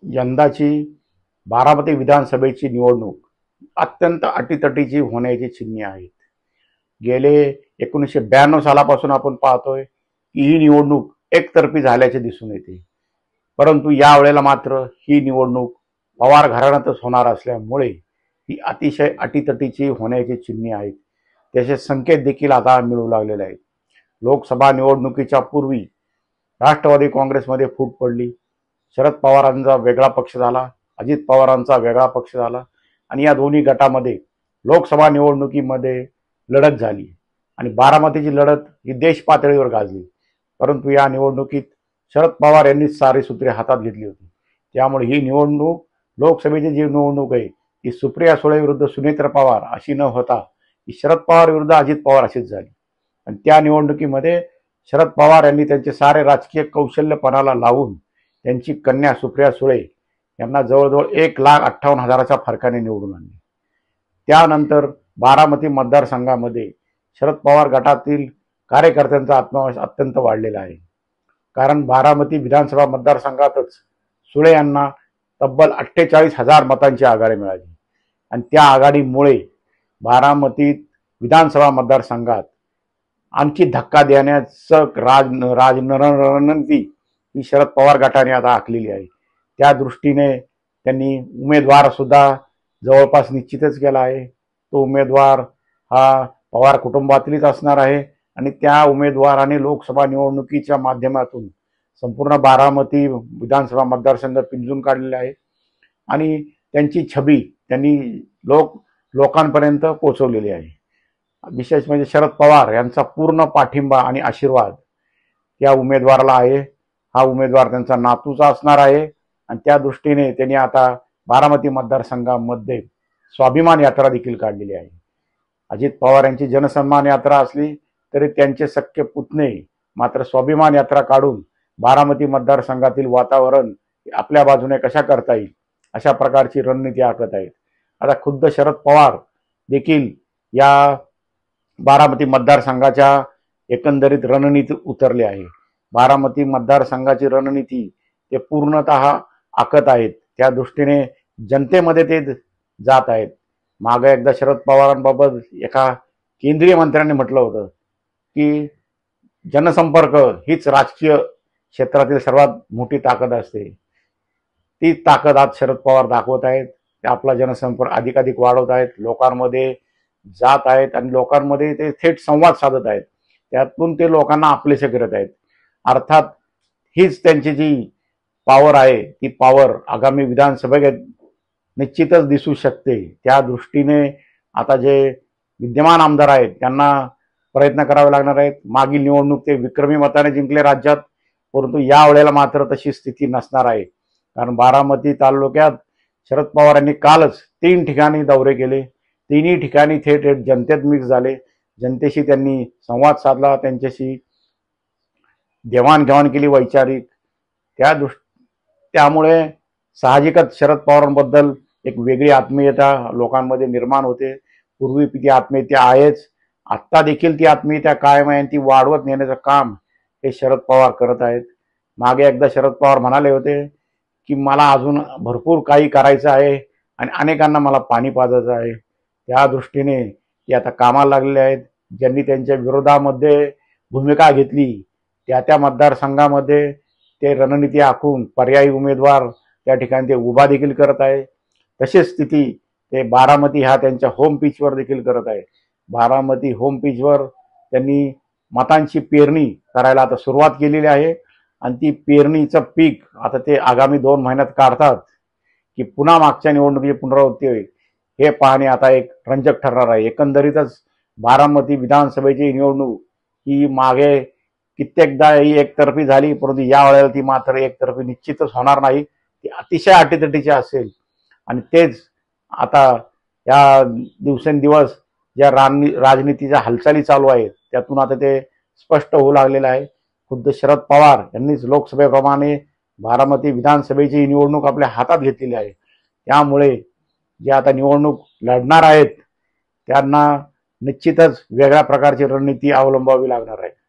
यंदाची बारामती विधानसभेची निवडणूक अत्यंत अटीतटीची होण्याची चिन्हे आहेत. गेले 1992 सालापासून आपण पाहतोय की ही निवडणूक एकतर्फी झाल्याचे दिसून येते. परंतु यावेळेला मात्र ही निवडणूक पवार घराण्यातच होणार असल्यामुळे ही अतिशय अटीतटीची होण्याची चिन्हे आहेत. त्याचे संकेत देखील आता मिळू लागलेले आहेत. लोकसभा निवडणुकीच्या पूर्वी राष्ट्रवादी काँग्रेसमध्ये फूट पडली. शरद पवारांचा वेगळा पक्ष झाला, अजित पवारांचा वेगळा पक्ष झाला आणि या दोन्ही गटामध्ये लोकसभा निवडणुकीमध्ये लढत झाली आणि बारामतीची लढत ही देश पातळीवर गाजली. परंतु या निवडणुकीत शरद पवार यांनीच सारी सूत्रे हातात घेतली होती. त्यामुळे ही निवडणूक लोकसभेची जी निवडणूक आहे ती सुप्रिया सुळे विरुद्ध सुनेत्र पवार अशी न होता ही शरद पवार विरुद्ध अजित पवार अशीच झाली. आणि त्या निवडणुकीमध्ये शरद पवार यांनी त्यांचे सारे राजकीय कौशल्य पणाला लावून त्यांची कन्या सुप्रिया सुळे यांना जवळजवळ 1,58,000च्या फरकाने निवडून आणले. त्यानंतर बारामती मतदारसंघामध्ये शरद पवार गटातील कार्यकर्त्यांचा आत्मविश्वास अत्यंत वाढलेला आहे. कारण बारामती विधानसभा मतदारसंघातच सुळे यांना तब्बल 48,000 मतांची आघाडी मिळाली आणि त्या आघाडीमुळे बारामतीत विधानसभा मतदारसंघात आणखी धक्का देण्याचं रणनीती ही शरद पवार गटाने आता आखलेली आहे. त्या दृष्टीने त्यांनी उमेदवार सुद्धा जवळपास निश्चितच केला आहे. तो उमेदवार हा पवार कुटुंबातीलच असणार आहे आणि त्या उमेदवाराने लोकसभा निवडणुकीच्या माध्यमातून संपूर्ण बारामती विधानसभा मतदारसंघ पिंजून काढलेला आहे आणि त्यांची छबी त्यांनी लोकांपर्यंत पोहोचवलेली आहे. विशेष म्हणजे शरद पवार यांचा पूर्ण पाठिंबा आणि आशीर्वाद त्या उमेदवाराला आहे. हा उमेदवार त्यांचा नातूचा असणार आहे आणि त्या दृष्टीने त्यांनी आता बारामती मतदारसंघामध्ये स्वाभिमान यात्रा देखील काढलेली आहे. अजित पवार यांची जनसन्मान यात्रा असली तरी त्यांचे सख्खे पुतणे मात्र स्वाभिमान यात्रा काढून बारामती मतदारसंघातील वातावरण आपल्या बाजूने कशा करता येईल अशा प्रकारची रणनीती आखत आहेत. आता खुद्द शरद पवार देखील या बारामती मतदारसंघाच्या एकंदरीत रणनीती उतरले आहे. बारामती मतदारसंघाची रणनीती ते पूर्णतः आखत आहेत. त्या दृष्टीने जनतेमध्ये ते जात आहेत. मागे एकदा शरद पवारांबाबत एका केंद्रीय मंत्र्यांनी म्हटलं होतं की जनसंपर्क हीच राजकीय क्षेत्रातील सर्वात मोठी ताकद असते. ती ताकद आज शरद पवार दाखवत आहेत. ते आपला जनसंपर्क अधिकाधिक वाढवत आहेत, लोकांमध्ये जात आहेत आणि लोकांमध्ये ते थेट संवाद साधत आहेत. त्यातून ते लोकांना आपलेसे करत आहेत. अर्थात हीच त्यांची जी पॉवर आहे ती पॉवर आगामी विधानसभेत निश्चितच दिसू शकते. त्या दृष्टीने आता जे विद्यमान आमदार आहेत त्यांना प्रयत्न करावे लागणार आहेत. मागील निवडणूक ते विक्रमी मताने जिंकले राज्यात, परंतु या वेळेला मात्र तशी स्थिती नसणार आहे. कारण बारामती तालुक्यात शरद पवार यांनी कालच 3 ठिकाणी दौरे केले. तिन्ही ठिकाणी थेट जनतेत मिक्स झाले. जनतेशी त्यांनी संवाद साधला, त्यांच्याशी देवाणघेवाण केली वैचारिक. त्यामुळे साहजिकच शरद पवारांबद्दल एक वेगळी आत्मीयता लोकांमध्ये निर्माण होते. पूर्वी ती आत्मीयता आहेच, आत्ता देखील ती आत्मीयता कायम आहे आणि ती वाढवत नेण्याचं काम हे शरद पवार करत आहेत. मागे एकदा शरद पवार म्हणाले होते की मला अजून भरपूर काही करायचं आहे आणि अनेकांना मला पाणी पाजायचं आहे. त्या दृष्टीने ते आता कामाला लागलेले आहेत. ज्यांनी त्यांच्या विरोधामध्ये भूमिका घेतली त्या मतदारसंघामध्ये ते रणनीती आखून पर्यायी उमेदवार त्या ठिकाणी ते उभा देखील करत आहे. तशीच स्थिती ते बारामती ह्या त्यांच्या होम पिचवर देखील करत आहे. बारामती होम पिचवर त्यांनी मतांची पेरणी करायला आता सुरुवात केलेली आहे आणि ती पेरणीचं पीक आता ते आगामी 2 महिन्यात काढतात की पुन्हा मागच्या निवडणुकीची पुनरावृत्ती होईल हे पाहणे आता एक रंजक ठरणार आहे. एकंदरीतच बारामती विधानसभेची निवडणूक ही मागे कित्येकदा ही एकतर्फी झाली, परंतु या वेळेला ती मात्र एकतर्फी निश्चितच होणार नाही. ती अतिशय अटीतटीची असेल आणि तेच आता या दिवसेंदिवस ज्या राजनीतीच्या हालचाली चालू आहेत त्यातून आता ते स्पष्ट होऊ लागलेलं आहे. खुद्द शरद पवार यांनीच लोकसभेप्रमाणे बारामती विधानसभेची निवडणूक आपल्या हातात घेतलेली आहे. त्यामुळे जे आता निवडणूक लढणार आहेत त्यांना निश्चितच वेगळ्या प्रकारची रणनीती अवलंबावी लागणार आहे.